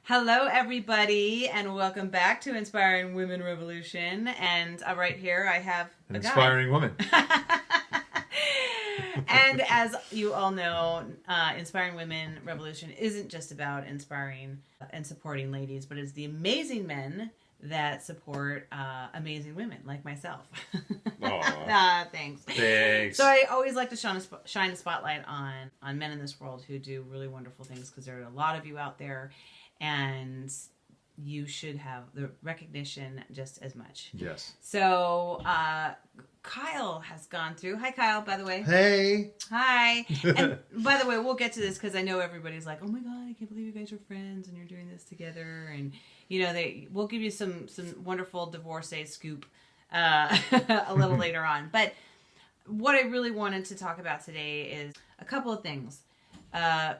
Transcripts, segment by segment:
Hello, everybody, and welcome back to Inspiring Women Revolution. And right here, I have An a inspiring woman. And as you all know, Inspiring Women Revolution isn't just about inspiring and supporting ladies, but it's the amazing men that support amazing women like myself. Thanks. Thanks. So I always like to shine a spotlight on men in this world who do really wonderful things, because there are a lot of you out there, and you should have the recognition just as much. Yes. So Kyle has gone through. Hi, Kyle, by the way. Hey. Hi. And by the way, we'll get to this because I know everybody's like, oh my God, I can't believe you guys are friends and you're doing this together. And, you know, we'll give you some wonderful divorcee scoop a little later on. But what I really wanted to talk about today is a couple of things.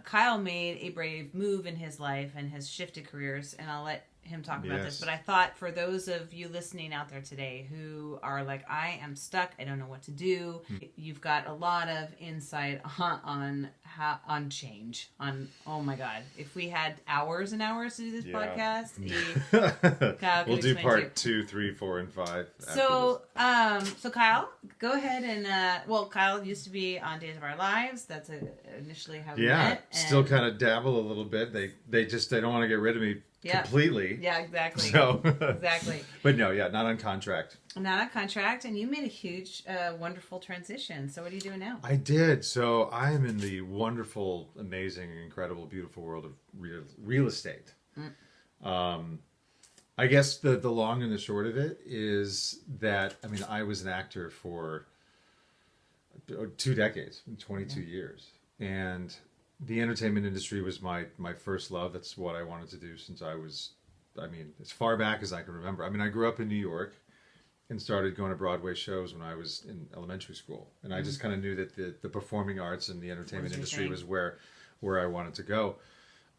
Kyle made a brave move in his life and has shifted careers, and I'll let him talk about this. But I thought for those of you listening out there today who are like, I am stuck, I don't know what to do, you've got a lot of insight on change. Oh my God, if we had hours and hours to do this podcast, we'll do part 2, 3, 4, and 5. So Kyle, go ahead and Kyle used to be on Days of Our Lives. That's initially how we met. Yeah, still kind of dabble a little bit. They don't want to get rid of me completely. Yeah, exactly. So exactly. But no, not on contract. Not on contract, and you made a huge, wonderful transition. So what are you doing now? I did. So I am in the wonderful, amazing, incredible, beautiful world of real estate. I guess the long and the short of it is that, I was an actor for 2 decades, 22 years. And the entertainment industry was my first love. That's what I wanted to do since I was, as far back as I can remember. I grew up in New York and started going to Broadway shows when I was in elementary school. And I just kind of knew that the performing arts and the entertainment industry was where I wanted to go.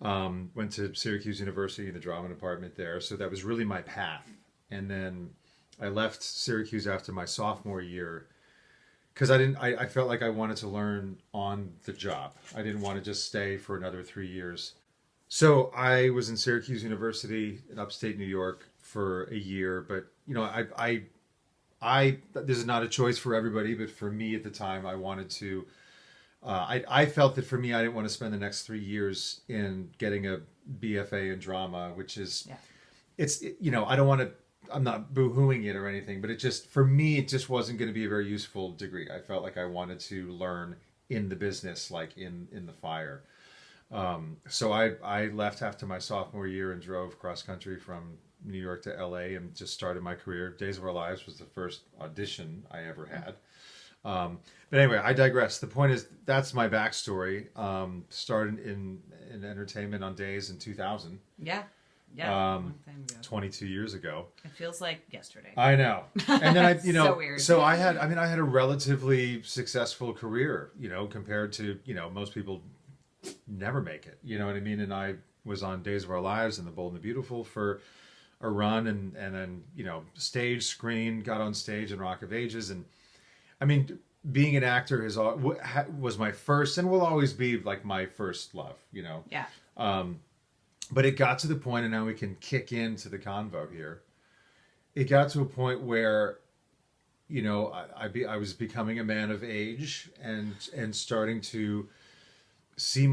Went to Syracuse University in the drama department there. So that was really my path. And then I left Syracuse after my sophomore year because I felt like I wanted to learn on the job. I didn't want to just stay for another 3 years. So I was in Syracuse University in upstate New York for a year. But, I this is not a choice for everybody, but for me at the time, I wanted to, I felt that for me, I didn't want to spend the next 3 years in getting a BFA in drama, which is, I don't want to, I'm not boo-hooing it or anything, but for me, it just wasn't going to be a very useful degree. I felt like I wanted to learn in the business, like in the fire. So I left after my sophomore year and drove cross country from New York to LA and just started my career. Days of Our Lives was the first audition I ever had. But anyway, I digress. The point is, that's my backstory. Started in entertainment on Days in 2000. Yeah, long time ago. 22 years ago. It feels like yesterday. I know. And then so weird. So I had a relatively successful career, compared to, most people never make it. You know what I mean? And I was on Days of Our Lives and The Bold and the Beautiful for a run, and then, stage, screen, got on stage in Rock of Ages. And being an actor was my first and will always be like my first love, Yeah. But it got to the point, and now we can kick into the convo here. It got to a point where, I was becoming a man of age and starting to see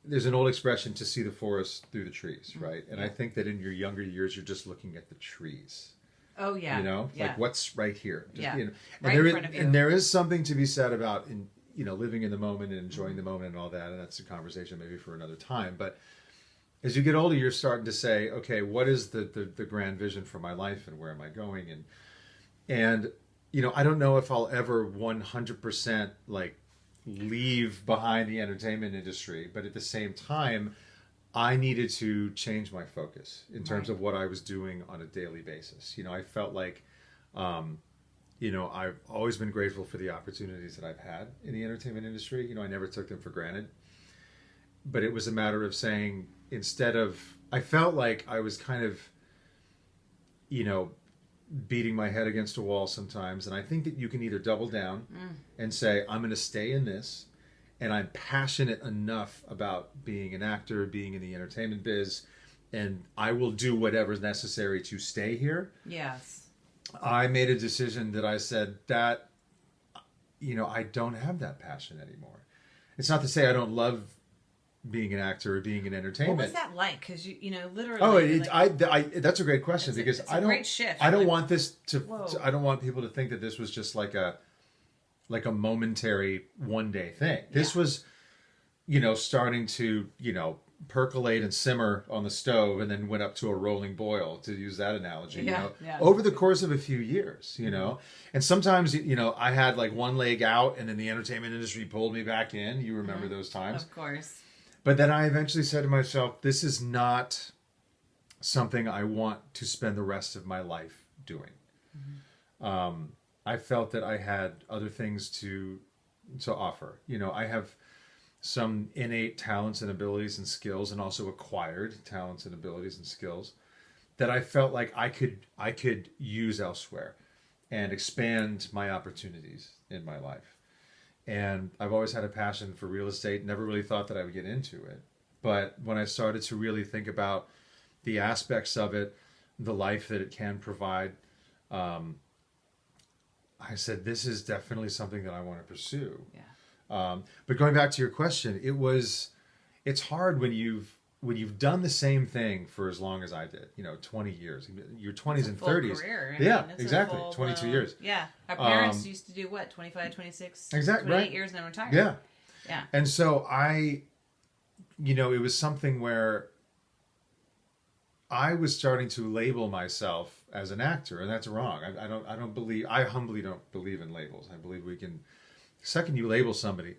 there's an old expression, to see the forest through the trees, right? And I think that in your younger years, you're just looking at the trees. Oh, yeah. Like what's right here. Just, right in front of you. And there is something to be said about, living in the moment and enjoying the moment and all that. And that's a conversation maybe for another time. But as you get older, you're starting to say, okay, what is the grand vision for my life and where am I going? And I don't know if I'll ever 100% leave behind the entertainment industry, but at the same time, I needed to change my focus in terms of what I was doing on a daily basis. I felt like, I've always been grateful for the opportunities that I've had in the entertainment industry. I never took them for granted. But it was a matter of saying, I felt like I was kind of, beating my head against a wall sometimes. And I think that you can either double down and say, I'm going to stay in this, and I'm passionate enough about being an actor, being in the entertainment biz, I will do whatever's necessary to stay here. Yes. I made a decision that I said that, I don't have that passion anymore. It's not to say I don't love being an actor or being in entertainment. What was that like? Because literally. Oh, that's a great question because it's a great shift. I don't want this I don't want people to think that this was just like a momentary one day thing. This was, starting to percolate and simmer on the stove, and then went up to a rolling boil, to use that analogy. Over the course of a few years. And sometimes I had like one leg out, and then the entertainment industry pulled me back in. You remember those times, of course. But then I eventually said to myself, this is not something I want to spend the rest of my life doing. I felt that I had other things to offer. I have some innate talents and abilities and skills, and also acquired talents and abilities and skills that I felt like I could use elsewhere and expand my opportunities in my life. And I've always had a passion for real estate, never really thought that I would get into it. But when I started to really think about the aspects of it, the life that it can provide, I said, this is definitely something that I want to pursue. Yeah. But going back to your question, it's hard when you've done the same thing for as long as I did, 20 years, your 20s and 30s. Career. Exactly. 22 years. Yeah. Our parents used to do what? 25, 26, exactly, 28 right. years and then retire. Yeah. Yeah. And so it was something where I was starting to label myself as an actor, and that's wrong. I humbly don't believe in labels. I believe we can, the second you label somebody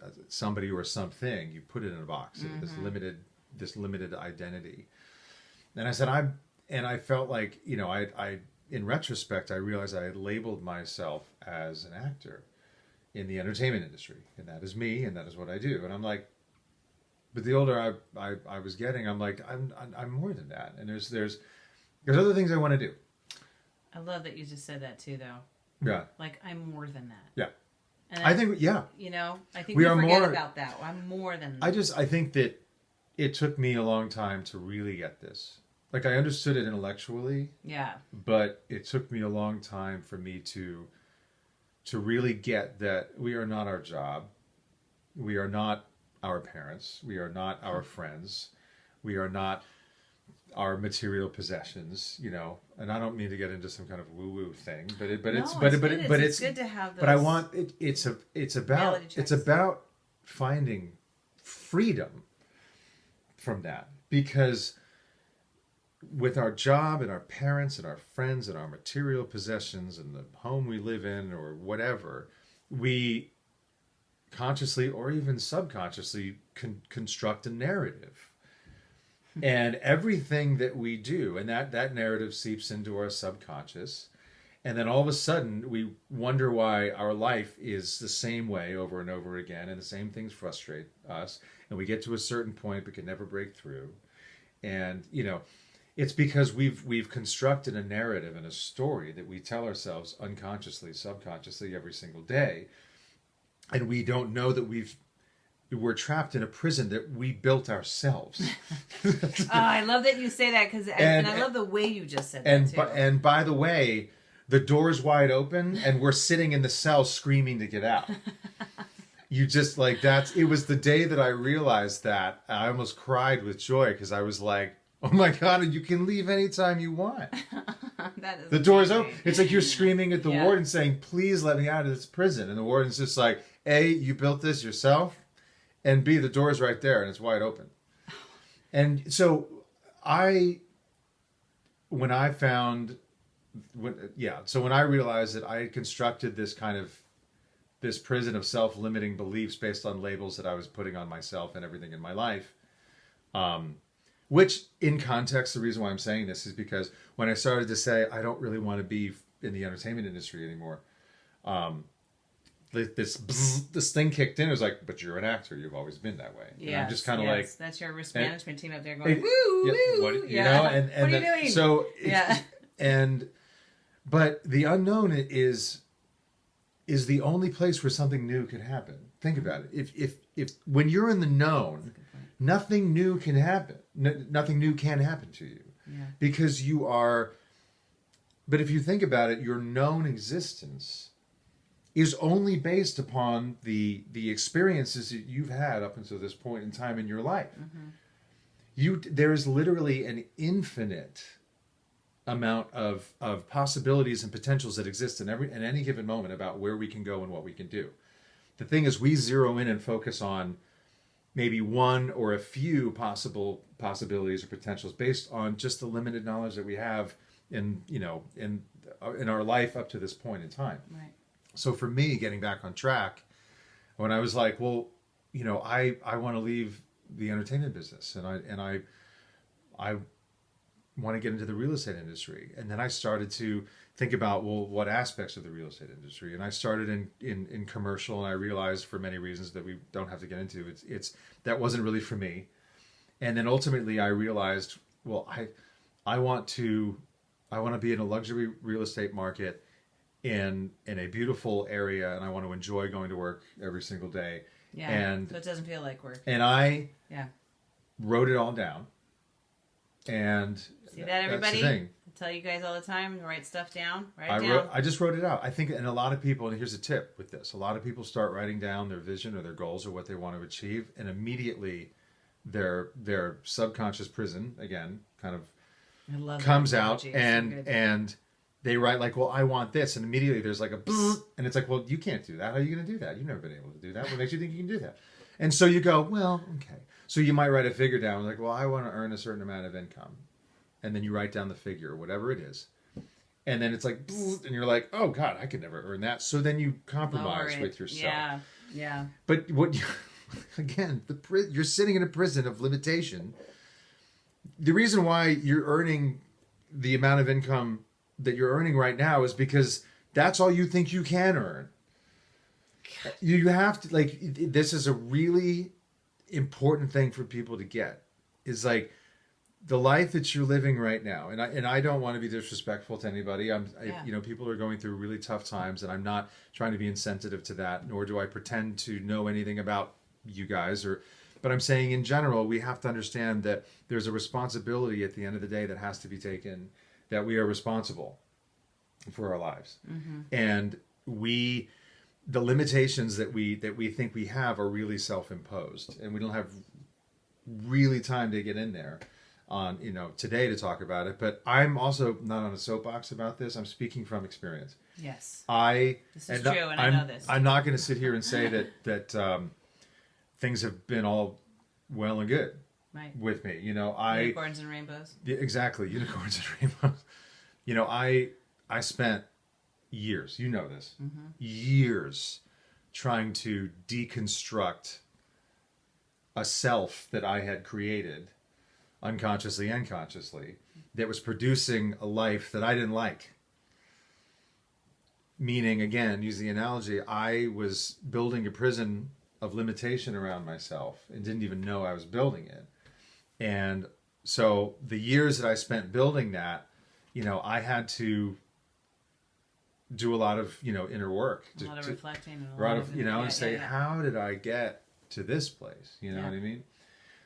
or something, you put it in a box, this limited identity. And I said, I felt like, I in retrospect, I realized I had labeled myself as an actor in the entertainment industry, and that is me, and that is what I do. And I'm like, but the older I was getting, I'm like, I'm more than that. And there's other things I want to do. I love that you just said that too, though. Yeah. Like, I'm more than that. Yeah. And I think, yeah. I think we forget about that. I'm more than that. I think that it took me a long time to really get this. Like, I understood it intellectually. Yeah. But it took me a long time for me to really get that we are not our job. We are not our parents. We are not our friends. We are not our material possessions, and I don't mean to get into some kind of woo-woo thing, but it's good to have those. But I want it's about finding freedom from that, because with our job and our parents and our friends and our material possessions and the home we live in or whatever, we consciously or even subconsciously construct a narrative. And everything that we do, and that narrative seeps into our subconscious. And then all of a sudden, we wonder why our life is the same way over and over again, and the same things frustrate us. And we get to a certain point, but can never break through. And, it's because we've constructed a narrative and a story that we tell ourselves unconsciously, subconsciously every single day. And we don't know that we're trapped in a prison that we built ourselves. I love that you say that, and I love the way you just said that too. And by the way, the door's wide open and we're sitting in the cell screaming to get out. You just like it was the day that I realized that. I almost cried with joy because I was like, oh my God, you can leave anytime you want. That is the door's open. It's like you're screaming at the warden saying, please let me out of this prison. And the warden's just like, A, you built this yourself. And B, the door's right there and it's wide open. And so when I realized that I had constructed this prison of self-limiting beliefs based on labels that I was putting on myself and everything in my life, which in context, the reason why I'm saying this is because when I started to say, I don't really want to be in the entertainment industry anymore, this thing kicked in. It was like, but you're an actor. You've always been that way. Yeah, I'm just kind of like, that's your risk management team up there going, woo, woo. What are you doing? So, but the unknown is the only place where something new could happen. Think about it. If when you're in the known, nothing new can happen. Nothing new can happen to you. Yeah. Because you are, but if you think about it, your known existence is only based upon the experiences that you've had up until this point in time in your life. There is literally an infinite amount of possibilities and potentials that exist in any given moment about where we can go and what we can do. The thing is, we zero in and focus on maybe one or a few possible possibilities or potentials based on just the limited knowledge that we have in our life up to this point in time. Right. So for me, getting back on track, when I was like, well, I want to leave the entertainment business, and I want to get into the real estate industry, and then I started to think about, well, what aspects of the real estate industry, and I started in commercial, and I realized for many reasons that we don't have to get into, it's that wasn't really for me, and then ultimately I realized, well, I want to be in a luxury real estate market in a beautiful area, and I want to enjoy going to work every single day. Yeah. And so it doesn't feel like work. And I yeah. wrote it all down. And see that, everybody? That's the thing. I tell you guys all the time, write stuff down. I just wrote it out. I think, and a lot of people, and here's a tip with this, a lot of people start writing down their vision or their goals or what they want to achieve, and immediately their subconscious prison, again, kind of comes out, and they write like, well, I want this, and immediately there's like a bzzz, and it's like, well, you can't do that. How are you going to do that? You've never been able to do that. What makes you think you can do that? And so you go, well, okay. So you might write a figure down, like, well, I want to earn a certain amount of income. And then you write down the figure, whatever it is. And then it's like, and you're like, oh, God, I could never earn that. So then you compromise with yourself. Yeah, yeah. But again, you're sitting in a prison of limitation. The reason why you're earning the amount of income that you're earning right now is because that's all you think you can earn. You have to, like, this is a really important thing for people to get, is like the life that you're living right now. And I don't want to be disrespectful to anybody. People are going through really tough times, and I'm not trying to be insensitive to that, nor do I pretend to know anything about you guys, but I'm saying in general, we have to understand that there's a responsibility at the end of the day that has to be taken, that we are responsible for our lives. And the limitations that we think we have are really self-imposed, and we don't have really time to get in there on today to talk about it. But I'm also not on a soapbox about this. I'm speaking from experience. Yes, this is true, and I know this. I'm not going to sit here and say that things have been all well and good with me. Unicorns and rainbows. Yeah, exactly, unicorns and rainbows. I spent years, years trying to deconstruct a self that I had created unconsciously and consciously that was producing a life that I didn't like. Meaning, again, use the analogy, I was building a prison of limitation around myself and didn't even know I was building it. And so the years that I spent building that, I had to do a lot of inner work, a lot of reflecting, and say, how did I get to this place? You know what I mean?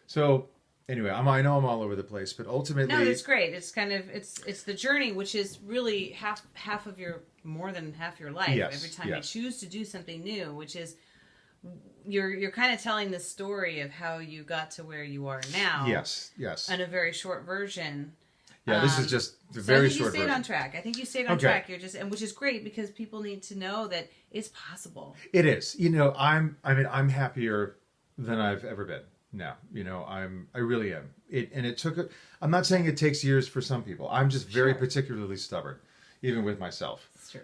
So anyway, I know I'm all over the place, but ultimately, no, it's great. It's kind of it's the journey, which is really half of more than half your life. Yes, every time you choose to do something new, which is you're kind of telling the story of how you got to where you are now. Yes. In a very short version. Yeah, this is just the very short version. I think you stayed on track. I think you stayed on track. You're just, which is great because people need to know that it's possible. It is. I'm happier than I've ever been now. I really am. It took I'm not saying it takes years for some people. I'm just very particularly stubborn, even with myself. That's true.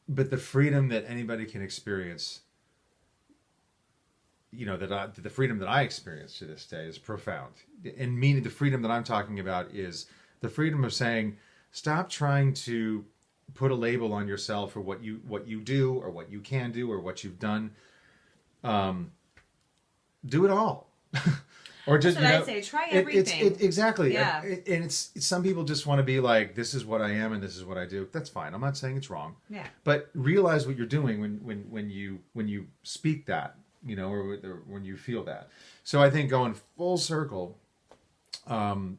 But the freedom that anybody can experience, the freedom that I experience to this day is profound. And meaning the freedom that I'm talking about is the freedom of saying, stop trying to put a label on yourself for what you do or what you can do or what you've done. Do it all. Or just, that's what I say. Try everything. Exactly. Yeah. And it's some people just want to be like, this is what I am and this is what I do. That's fine. I'm not saying it's wrong. Yeah. But realize what you're doing when you speak that. or when you feel that. So I think going full circle, I'm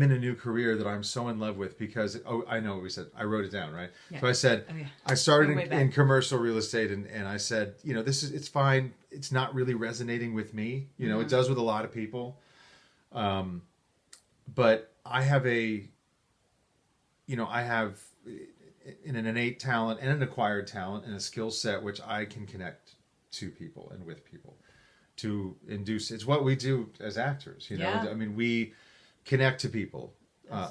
in a new career that I'm so in love with because, I know what we said. I wrote it down, right? Yeah. So I said, I started in commercial real estate and I said, it's fine. It's not really resonating with me. It does with a lot of people. But I have I have an innate talent and an acquired talent and a skill set which I can connect to people and with people to induce. It's what we do as actors, Yeah. I mean, we connect to people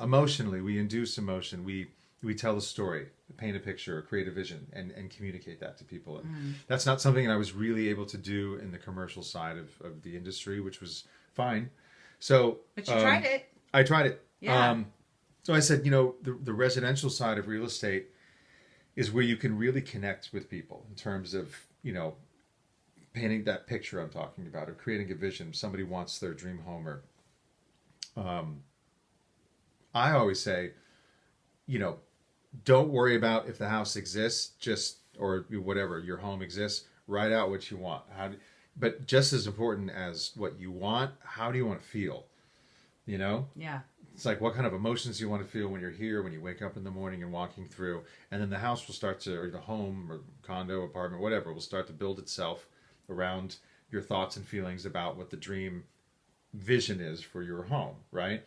emotionally. We induce emotion. We tell a story, paint a picture, create a vision, and communicate that to people. And that's not something I was really able to do in the commercial side of the industry, which was fine. So, but you tried it. I tried it. Yeah. So I said, the residential side of real estate is where you can really connect with people in terms of, painting that picture I'm talking about, or creating a vision. Somebody wants their dream home, or I always say, don't worry about if the house exists, or whatever, your home exists, write out what you want. But just as important as what you want, how do you want to feel? Yeah. It's like, what kind of emotions do you want to feel when you're here, when you wake up in the morning and walking through, and then the house will start to, or the home or condo, apartment, whatever, will start to build itself around your thoughts and feelings about what the dream vision is for your home, right?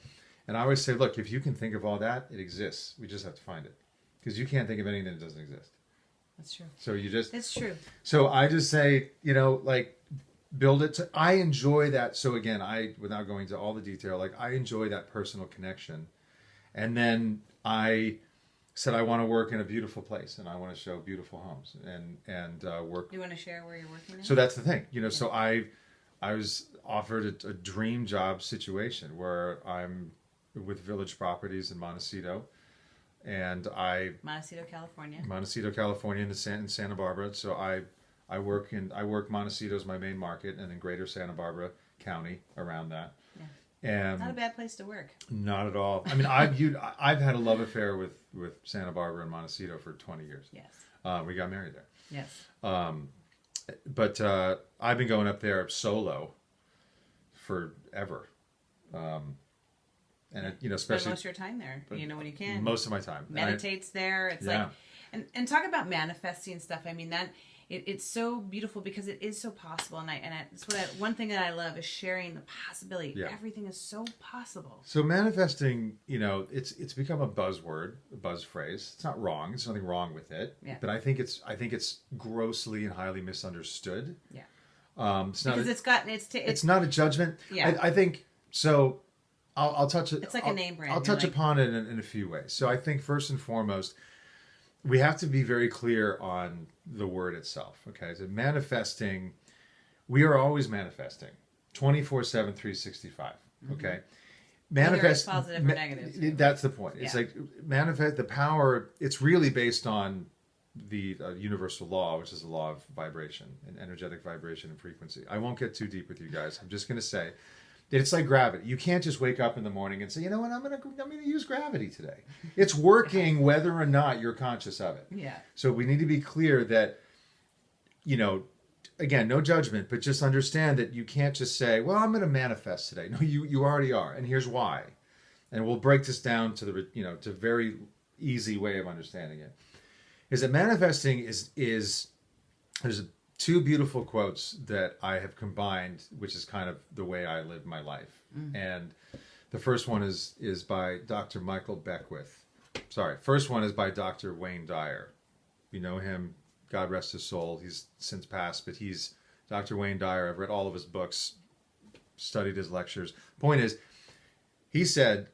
And I always say, look, if you can think of all that, it exists. We just have to find it. Because you can't think of anything that doesn't exist. That's true. So It's true. So I just say, build it I enjoy that. So again, without going into all the detail, I enjoy that personal connection. And then I said, I want to work in a beautiful place and I want to show beautiful homes and work. Do you want to share where you're working now? So that's the thing, so I was offered a dream job situation where I'm with Village Properties in Montecito, and Montecito, California. In Santa Barbara. So I work Montecito as my main market, and then Greater Santa Barbara County around that. Yeah. And not a bad place to work. Not at all. I mean, I've had a love affair with Santa Barbara and Montecito for 20 years. Yes. We got married there. Yes. But I've been going up there solo forever. And especially spend most of your time there, when you can. Most of my time. Meditates there. It's and talk about manifesting stuff. I mean, that it's so beautiful because it is so possible. And it's one thing that I love is sharing the possibility. Yeah. Everything is so possible. So manifesting, it's become a buzzword, a buzz phrase. It's not wrong. There's nothing wrong with it. Yeah. But I think it's grossly and highly misunderstood. Yeah. It's not because it's not a judgment. Yeah. I think so. I'll touch it. It's like a name brand. I'll touch upon it in a few ways. So I think first and foremost, we have to be very clear on the word itself. Okay, so manifesting, we are always manifesting, 24/7, 365. Okay, manifest positive or negative. That's the point. It's like manifest the power. It's really based on the universal law, which is the law of vibration and energetic vibration and frequency. I won't get too deep with you guys. I'm just going to say. It's like gravity. You can't just wake up in the morning and say, you know what, I'm gonna use gravity today. It's working whether or not you're conscious of it. Yeah. So we need to be clear that, again, no judgment, but just understand that you can't just say, well, I'm gonna manifest today. No, you already are, and here's why. And we'll break this down to to a very easy way of understanding it. Is that manifesting is there's two beautiful quotes that I have combined, which is kind of the way I live my life. And the first one is by Dr. Michael Beckwith. First one is by Dr. Wayne Dyer. You know him, God rest his soul. He's since passed, but he's Dr. Wayne Dyer. I've read all of his books, studied his lectures. Point is, he said,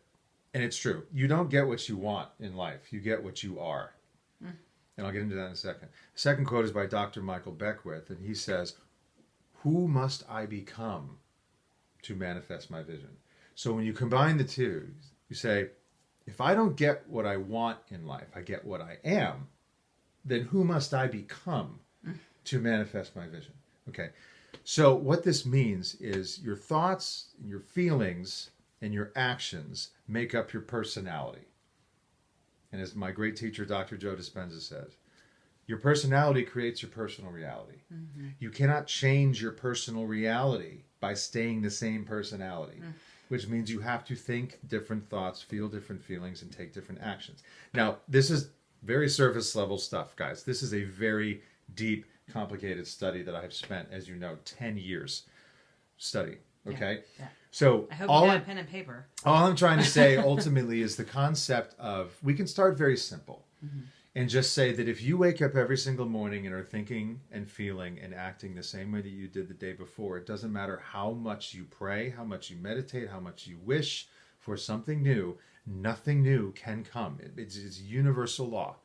and it's true, you don't get what you want in life. You get what you are. And I'll get into that in a second. The second quote is by Dr. Michael Beckwith, and he says, who must I become to manifest my vision? So when you combine the two, you say, if I don't get what I want in life, I get what I am, then who must I become to manifest my vision? Okay, so what this means is your thoughts, your feelings, and your actions make up your personality. And as my great teacher, Dr. Joe Dispenza says, Your personality creates your personal reality. Mm-hmm. You cannot change your personal reality by staying the same personality, which means you have to think different thoughts, feel different feelings, and take different actions. Now, this is very surface level stuff, guys. This is a very deep, complicated study that I have spent, as you know, 10 years studying. Okay? Yeah. So I hope you got a pen and paper. All I'm trying to say ultimately is the concept of, we can start very simple and just say that if you wake up every single morning and are thinking and feeling and acting the same way that you did the day before, it doesn't matter how much you pray, how much you meditate, how much you wish for something new, nothing new can come. It's a universal law.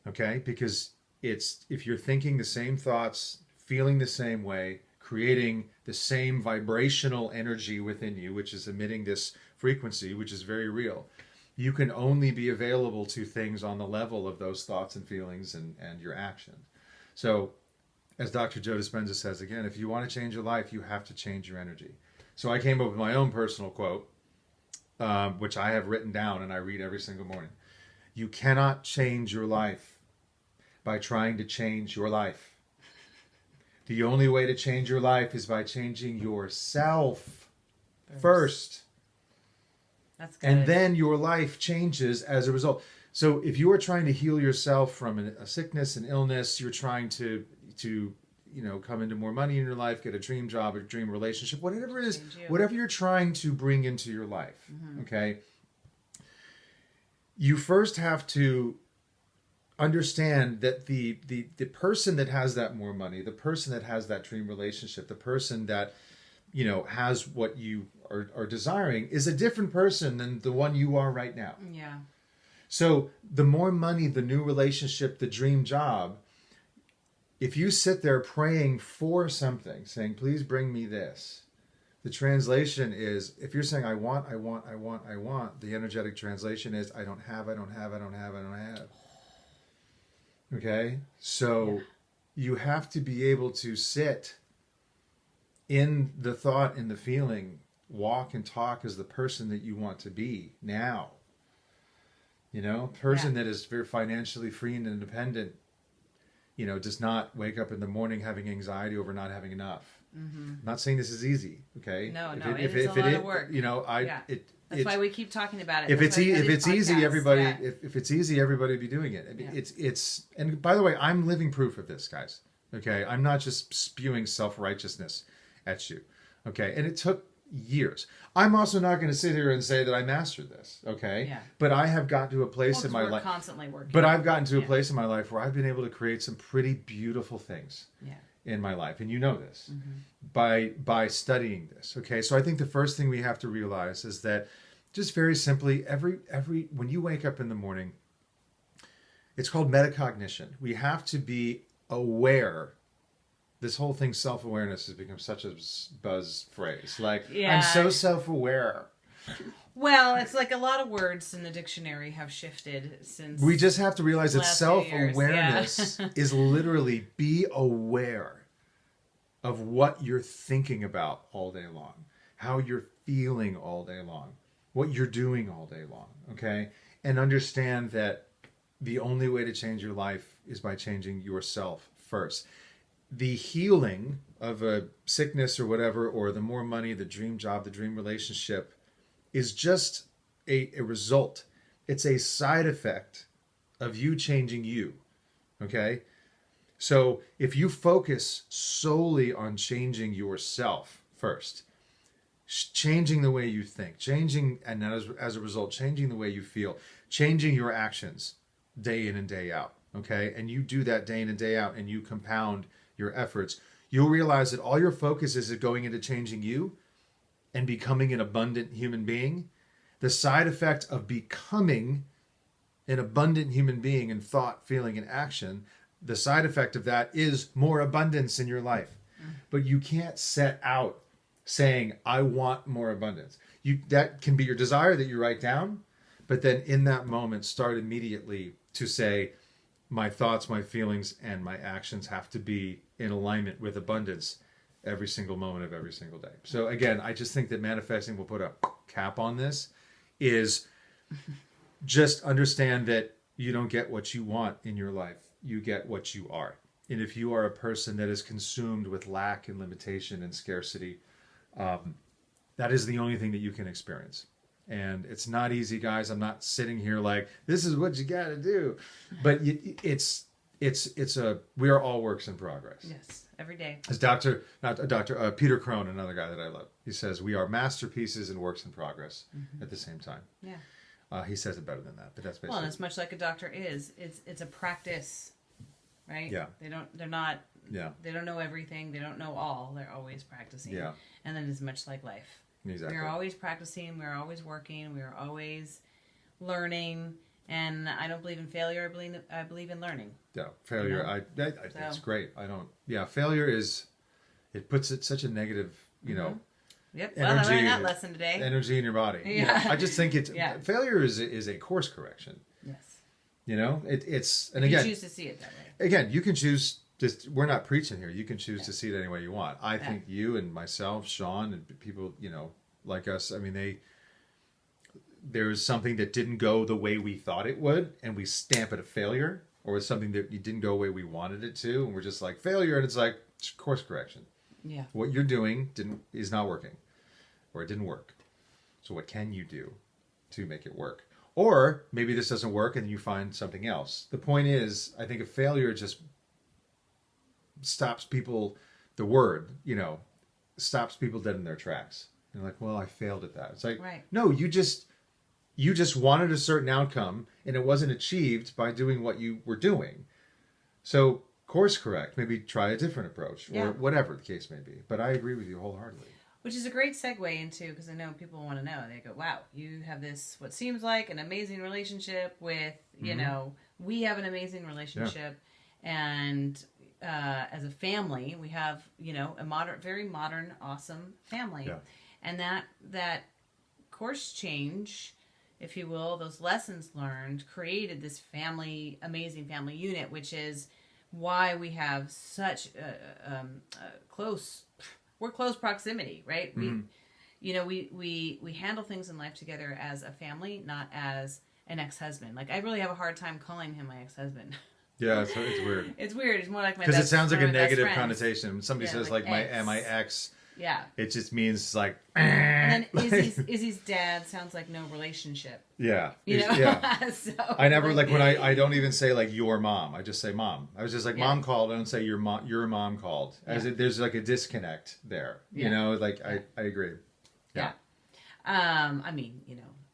Okay? Because if you're thinking the same thoughts, feeling the same way, creating the same vibrational energy within you, which is emitting this frequency, which is very real, you can only be available to things on the level of those thoughts and feelings and your actions. So, as Dr. Joe Dispenza says again, if you want to change your life, you have to change your energy. So I came up with my own personal quote, which I have written down and I read every single morning. You cannot change your life by trying to change your life. The only way to change your life is by changing yourself first. That's good. And then your life changes as a result. So if you are trying to heal yourself from a sickness, an illness, you're trying to come into more money in your life, get a dream job, a dream relationship, whatever it is, whatever you're trying to bring into your life, okay? You first have to understand that the person that has that more money, the person that has that dream relationship, the person that has what you are desiring is a different person than the one you are right now. Yeah. So the more money, the new relationship, the dream job, if you sit there praying for something, saying, please bring me this, the translation is, if you're saying, I want, the energetic translation is, I don't have. Okay? So you have to be able to sit in the thought and the feeling, walk and talk as the person that you want to be now. Person that is very financially free and independent, does not wake up in the morning having anxiety over not having enough. I'm not saying this is easy, okay? No, it is a lot of work. That's why we keep talking about it. If it's easy, everybody. Yeah. If it's easy, everybody would be doing it. It's. And by the way, I'm living proof of this, guys. Okay, I'm not just spewing self-righteousness at you. Okay, and it took years. I'm also not going to sit here and say that I mastered this. Okay, but I have gotten to a place in my life. Constantly working. But I've gotten to a place in my life where I've been able to create some pretty beautiful things. In my life, and you know this by studying this. Okay, so I think the first thing we have to realize is that, just very simply, every when you wake up in the morning, it's called metacognition. We have to be aware. This whole thing, self-awareness, has become such a buzz phrase. Like, I'm so self-aware. Well, it's like a lot of words in the dictionary have shifted since. We just have to realize that self-awareness is literally be aware of what you're thinking about all day long, how you're feeling all day long, what you're doing all day long, okay? And understand that the only way to change your life is by changing yourself first. The healing of a sickness or whatever, or the more money, the dream job, the dream relationship, is just a result. It's a side effect of you changing you, okay? So if you focus solely on changing yourself first, changing the way you think, and as a result, changing the way you feel, changing your actions day in and day out, okay? And you do that day in and day out, and you compound your efforts, you'll realize that all your focus is going into changing you and becoming an abundant human being. The side effect of becoming an abundant human being in thought, feeling, and action, the side effect of that is more abundance in your life. But you can't set out saying, I want more abundance. That can be your desire that you write down, but then in that moment, start immediately to say, my thoughts, my feelings, and my actions have to be in alignment with abundance every single moment of every single day. So again, I just think that manifesting, will put a cap on this, is just understand that you don't get what you want in your life you get what you are. And if you are a person that is consumed with lack and limitation and scarcity, that is the only thing that you can experience. And it's not easy, guys. I'm not sitting here like, this is what you got to do. But we are all works in progress. Yes, every day. As Peter Crone, another guy that I love, he says, we are masterpieces and works in progress at the same time. Yeah. He says it better than that, but that's basically. Well, and it's much like a doctor is. It's a practice, right? Yeah. They're not. Yeah. They don't know everything. They don't know all. They're always practicing. Yeah. And then it's much like life. Exactly. We're always practicing. We're always working. We're always learning. And I don't believe in failure. I believe in learning. Yeah, failure. You know? It's great. Failure is. It puts it such a negative. Yep. Energy, well, I learned that lesson today. Energy in your body. Yeah. I just think failure is a course correction. Yes. It's and if again, you choose to see it that way. Again, you can choose. We're not preaching here. You can choose to see it any way you want. I think you and myself, Sean, and people, like us. I mean, there's something that didn't go the way we thought it would, and we stamp it a failure, or it's something that didn't go the way we wanted it to, and we're just like failure, and it's like course correction. Yeah. What you're doing is not working, or it didn't work. So what can you do to make it work? Or maybe this doesn't work, and you find something else. The point is, I think a failure just stops people. The word, stops people dead in their tracks. They're like, well, I failed at that. It's like, no, you just wanted a certain outcome, and it wasn't achieved by doing what you were doing. So course correct, maybe try a different approach, or whatever the case may be. But I agree with you wholeheartedly. Which is a great segue into, because I know people want to know. They go, wow, you have this, what seems like an amazing relationship with, we have an amazing relationship. Yeah. And as a family, we have, a very modern, awesome family. Yeah. And that course change, if you will, those lessons learned, created this amazing family unit, which is why we have such close proximity, right? Mm-hmm. We handle things in life together as a family, not as an ex-husband. Like, I really have a hard time calling him my ex-husband. Yeah, it's weird. It's weird. It's more like my because it sounds like a negative connotation. When somebody says like my ex. Yeah. It just means like. And then Izzy's dad sounds like no relationship. Yeah. Yeah. So, I never when I don't even say like your mom. I just say mom. I was just like mom called. I don't say your mom called. There's like a disconnect there. Yeah. I agree. Yeah. I mean,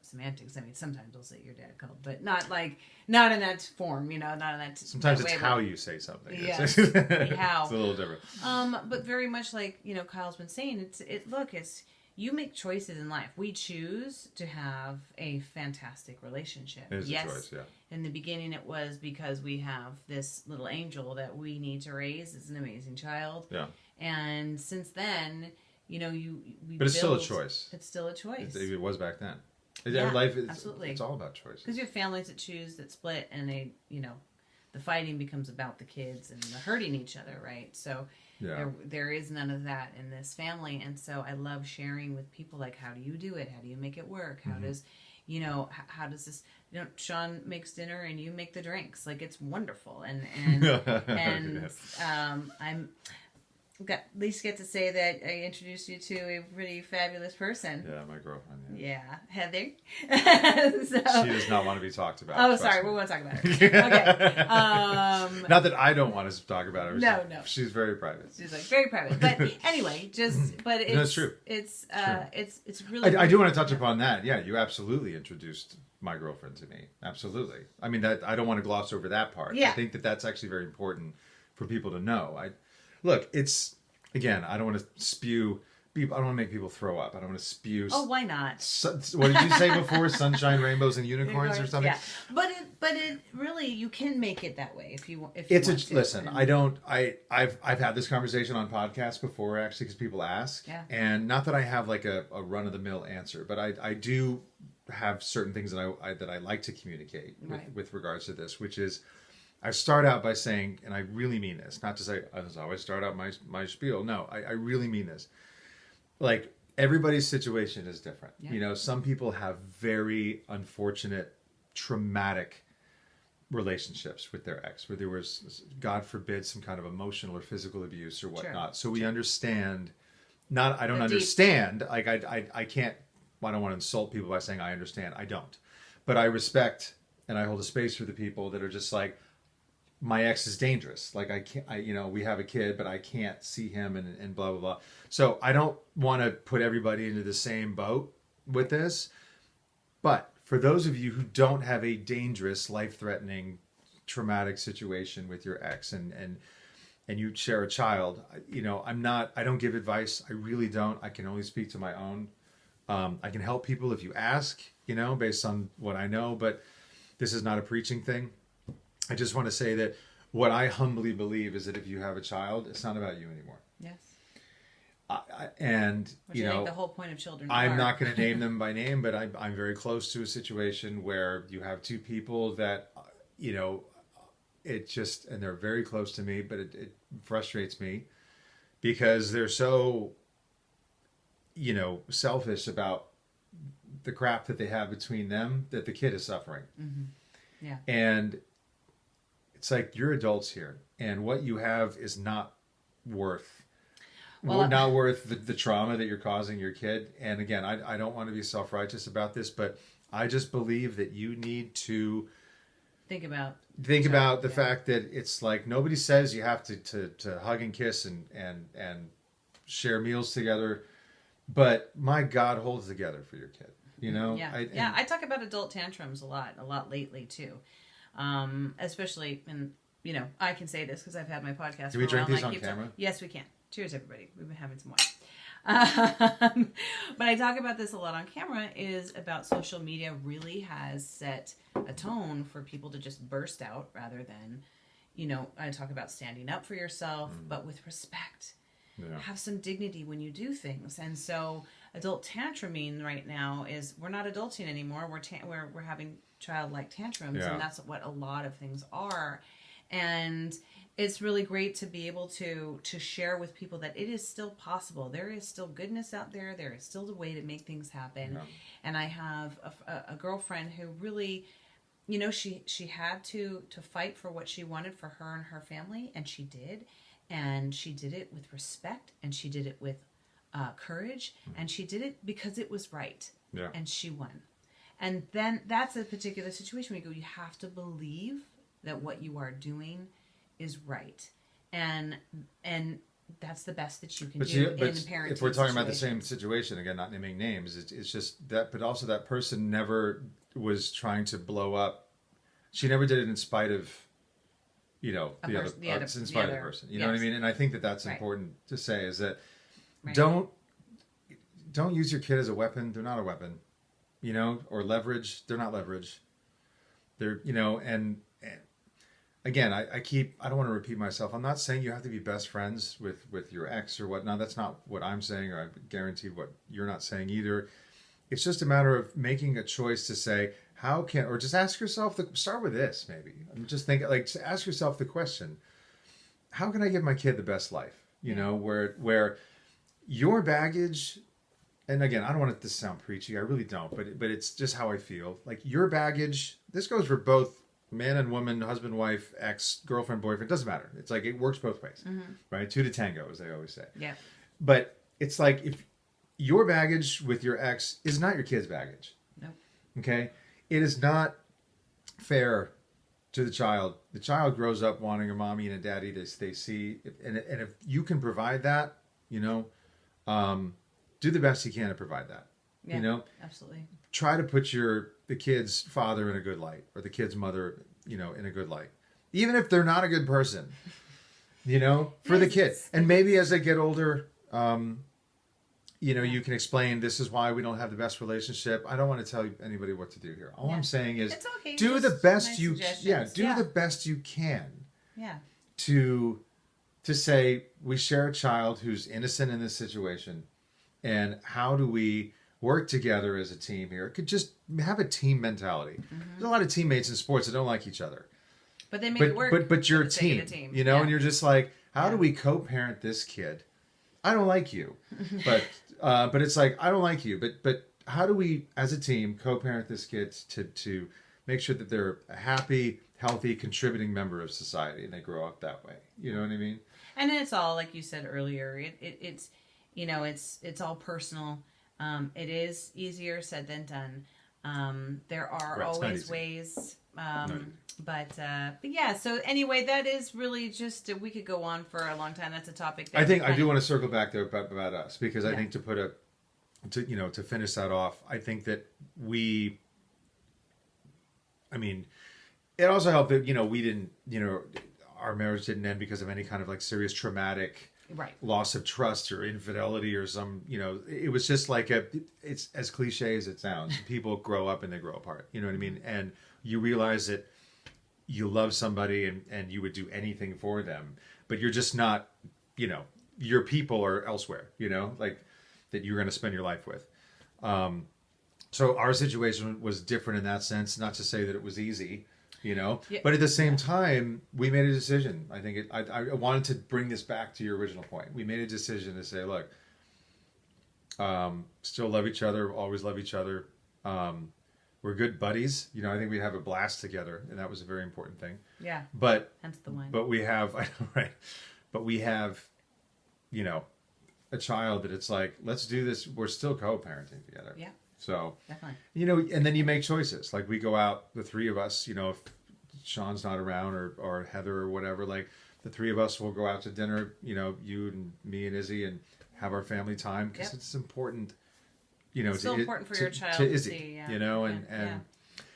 semantics. I mean, sometimes I'll say your dad called, but not in that form, not in that. Sometimes that it's how you say something. Yeah, how. It's a little different. But very much like Kyle's been saying, it's you make choices in life. We choose to have a fantastic relationship. It's a choice, yeah. In the beginning, it was because we have this little angel that we need to raise as an amazing child. Yeah. And since then, But it's still a choice. It's still a choice. It was back then. Life is absolutely. It's all about choices. Because you have families that choose, that split, and they, the fighting becomes about the kids and the hurting each other, right? So there is none of that in this family, and so I love sharing with people like, how do you do it? How do you make it work? How does, how does this? Sean makes dinner and you make the drinks. Like, it's wonderful, and yes. I'm. At least get to say that I introduced you to a pretty fabulous person. Yeah, my girlfriend. Yeah, Heather. She does not want to be talked about. Oh, sorry, we won't talk about her. Okay. Not that I don't want to talk about her. No. She's very private. She's very private. But anyway, but it's, that's true. It's really. I do want to touch upon that. Yeah, you absolutely introduced my girlfriend to me. Absolutely. I mean, that I don't want to gloss over that part. Yeah. I think that's actually very important for people to know. Look, it's, again, I don't want to spew, I don't want to make people throw up. I don't want to spew. Oh, why not? What did you say before? Sunshine, rainbows, and unicorns or something? Yeah. But it really, you can make it that way if you want to. Listen, I've had this conversation on podcasts before, actually, because people ask. Yeah. And not that I have like a run-of-the-mill answer, but I do have certain things that I like to communicate with regards to this, which is, I start out by saying, and I really mean this, not to say, I always start out my spiel. No, I really mean this. Like, everybody's situation is different. Yeah. Some people have very unfortunate, traumatic relationships with their ex, where there was, God forbid, some kind of emotional or physical abuse or whatnot. Sure. So we understand. Not, I don't The deep- understand. Like I can't. I don't want to insult people by saying I understand. I don't, but I respect and I hold a space for the people that are just like, my ex is dangerous. Like I can't. We have a kid, but I can't see him and blah blah blah. So I don't want to put everybody into the same boat with this. But for those of you who don't have a dangerous, life-threatening, traumatic situation with your ex, and you share a child, I don't give advice. I really don't. I can only speak to my own. I can help people if you ask, based on what I know, but this is not a preaching thing. I just want to say that what I humbly believe is that if you have a child, it's not about you anymore. Yes. Which I think the whole point of children. I'm not going to name them by name, but I'm very close to a situation where you have two people that, it just, and they're very close to me, but it frustrates me because they're so, selfish about the crap that they have between them that the kid is suffering. Mm-hmm. Yeah. And it's like, you're adults here, and what you have is not worth the trauma that you're causing your kid. And again, I don't want to be self-righteous about this, but I just believe that you need to think about the fact that it's like, nobody says you have to hug and kiss and share meals together, but my God, hold it together for your kid. I talk about adult tantrums a lot lately too, especially in I can say this because I've had my podcast. Do we drink these on camera? Yes, we can. Cheers, everybody. We've been having some wine. But I talk about this a lot on camera, is about social media really has set a tone for people to just burst out rather than, I talk about standing up for yourself, but with respect. Yeah. Have some dignity when you do things. And so adult tantruming right now is, we're not adulting anymore. We're having childlike tantrums, and that's what a lot of things are. And it's really great to be able to share with people that it is still possible. There is still goodness out there. There is still a way to make things happen. Yeah. And I have a girlfriend who really, she had to fight for what she wanted for her and her family, and she did. And she did it with respect, and she did it with courage, and she did it because it was right. Yeah. And she won. And then that's a particular situation where you go, you have to believe that what you are doing is right, and that's the best that you can do in parenting. If we're talking about the same situation, again, not naming names, it's just that, but also that person never was trying to blow up. She never did it in spite of, the other person. You know what I mean? And I think that that's important to say, is that don't use your kid as a weapon. They're not a weapon, or leverage. They're not leverage. They're, and again, I don't want to repeat myself. I'm not saying you have to be best friends with your ex or whatnot. That's not what I'm saying, or I guarantee what you're not saying either. It's just a matter of making a choice to say, or just ask yourself, start with this maybe. Just think, ask yourself the question, how can I give my kid the best life? Where your baggage, and again, I don't want it to sound preachy, I really don't, but it's just how I feel. Like, your baggage, this goes for both man and woman, husband, wife, ex, girlfriend, boyfriend, doesn't matter. It's like, it works both ways, right? Two to tango, as they always say. Yeah. But it's like, if your baggage with your ex is not your kid's baggage. Nope. Okay? It is not fair to the child. The child grows up wanting a mommy and a daddy that they see. And if you can provide that, do the best you can to provide that. Yeah, absolutely. Try to put the kid's father in a good light, or the kid's mother, in a good light. Even if they're not a good person, for the kid. And maybe as they get older, you can explain, this is why we don't have the best relationship. I don't want to tell anybody what to do here. All I'm saying is, do the best the best you can. Yeah. To say, we share a child who's innocent in this situation, and how do we work together as a team here? It could just have a team mentality. Mm-hmm. There's a lot of teammates in sports that don't like each other. But they make it work. But you're a team, and you're just like, how do we co-parent this kid? I don't like you, but it's like, I don't like you, but how do we, as a team, co-parent this kid to make sure that they're a happy, healthy, contributing member of society, and they grow up that way. You know what I mean? And it's all, like you said earlier, it's it's all personal. It is easier said than done. There are always ways. But yeah, so anyway, that is really just, we could go on for a long time. That's a topic that I do want to circle back there about us, because I think to finish that off, I think that it also helped that, we didn't, our marriage didn't end because of any kind of like serious traumatic loss of trust or infidelity or some, it was just like it's as cliche as it sounds. People grow up and they grow apart, you know what I mean? And you realize that you love somebody and you would do anything for them, but you're just not, your people are elsewhere, like that you're going to spend your life with. So our situation was different in that sense, not to say that it was easy, but at the same time, we made a decision. I think I wanted to bring this back to your original point. We made a decision to say, look, still love each other, always love each other. We're good buddies. I think we have a blast together, and that was a very important thing. Yeah. But hence the wine. But we have, I know, right? But we have, a child that it's like, let's do this. We're still co-parenting together. Yeah. So definitely. And then you make choices. Like we go out, the three of us. If Sean's not around or Heather or whatever, like the three of us will go out to dinner. You and me and Izzy, and have our family time, because it's important. It's still important for your child to Izzy, see, and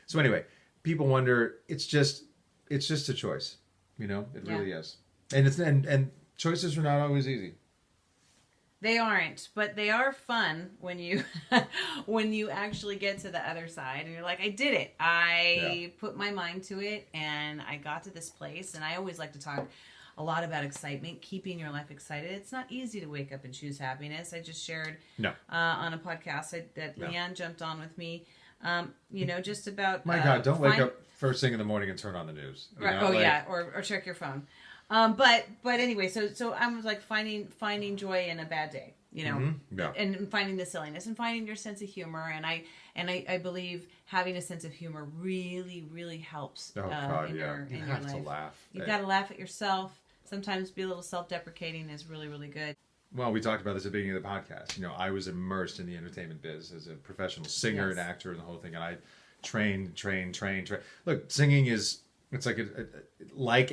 so anyway, people wonder. It's just a choice, It really is, and choices are not always easy. They aren't, but they are fun when you when you actually get to the other side and you're like, I did it. I put my mind to it and I got to this place. And I always like to talk a lot about excitement, keeping your life excited. It's not easy to wake up and choose happiness. I just shared on a podcast that Leanne jumped on with me, just about... My God, don't wake up first thing in the morning and turn on the news. Right. Or check your phone. But anyway, so I was like finding joy in a bad day, and finding the silliness and finding your sense of humor. And I believe having a sense of humor really, really helps in your life. You have to laugh. You've got to laugh at yourself. Sometimes be a little self-deprecating is really, really good. Well, we talked about this at the beginning of the podcast. I was immersed in the entertainment biz as a professional singer and actor and the whole thing. And I trained. Look, singing is... It's like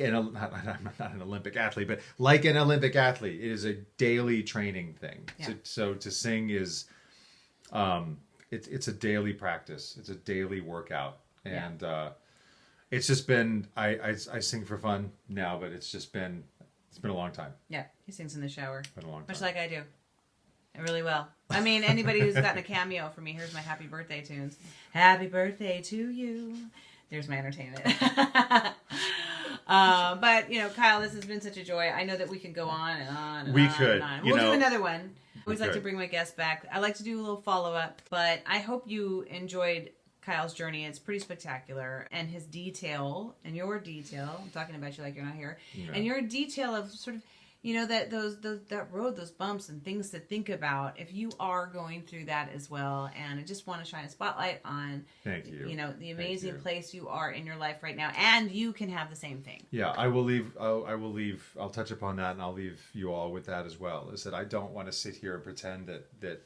not an Olympic athlete, but like an Olympic athlete, it is a daily training thing. Yeah. So to sing is, it's a daily practice. It's a daily workout, and it's just been. I sing for fun now, but it's been a long time. Yeah, he sings in the shower. It's been a long time, much like I do. Really well. I mean, anybody who's gotten a cameo from me, here's my happy birthday tunes. Happy birthday to you. There's my entertainment. But, Kyle, this has been such a joy. I know that we can go on and on and on. We'll do another one. I always like to bring my guests back. I like to do a little follow-up, but I hope you enjoyed Kyle's journey. It's pretty spectacular. And his detail, and your detail, I'm talking about you like you're not here, and your detail of sort of, that road, those bumps and things to think about if you are going through that as well. And I just want to shine a spotlight on, the amazing place you are in your life right now, and you can have the same thing. Yeah, I'll touch upon that, and I'll leave you all with that as well, is that I don't want to sit here and pretend that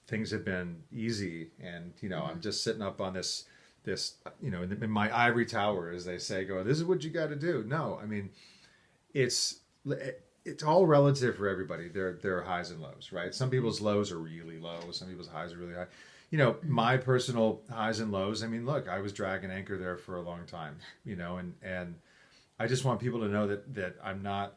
things have been easy. And, I'm just sitting up on this, in my ivory tower, as they say, going, this is what you got to do. No, I mean, it's all relative for everybody. There are highs and lows, right? Some people's lows are really low. Some people's highs are really high. My personal highs and lows, I mean, look, I was dragging anchor there for a long time, and I just want people to know that I'm not,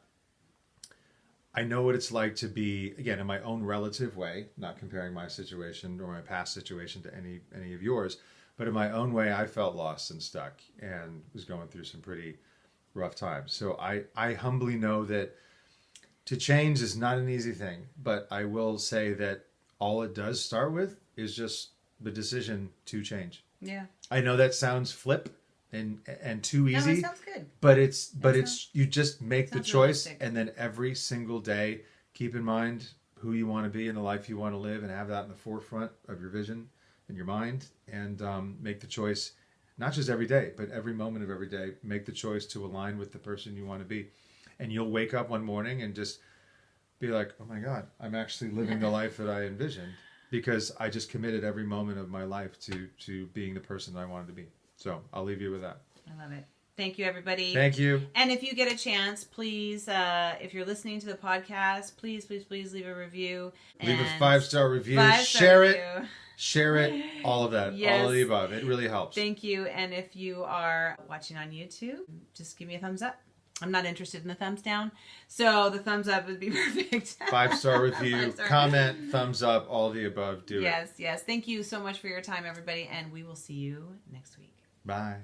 I know what it's like to be, again, in my own relative way, not comparing my situation or my past situation to any of yours, but in my own way, I felt lost and stuck and was going through some pretty rough times. So I humbly know that to change is not an easy thing, but I will say that all it does start with is just the decision to change. Yeah. I know that sounds flip and too easy. No, it sounds good. But you just make the choice, realistic. And then every single day keep in mind who you want to be and the life you want to live, and have that in the forefront of your vision and your mind, and make the choice not just every day, but every moment of every day, make the choice to align with the person you want to be. And you'll wake up one morning and just be like, oh my God, I'm actually living the life that I envisioned because I just committed every moment of my life to being the person that I wanted to be. So I'll leave you with that. I love it. Thank you, everybody. Thank you. And if you get a chance, please, if you're listening to the podcast, please leave a review. Leave a 5-star review. 5-star Share review. it. Share it. All of that. Yes. All of the above. It really helps. Thank you. And if you are watching on YouTube, just give me a thumbs up. I'm not interested in the thumbs down. So the thumbs up would be perfect. 5-star review, 5-star. comment, thumbs up, all of the above. Do it. Yes. Thank you so much for your time, everybody. And we will see you next week. Bye.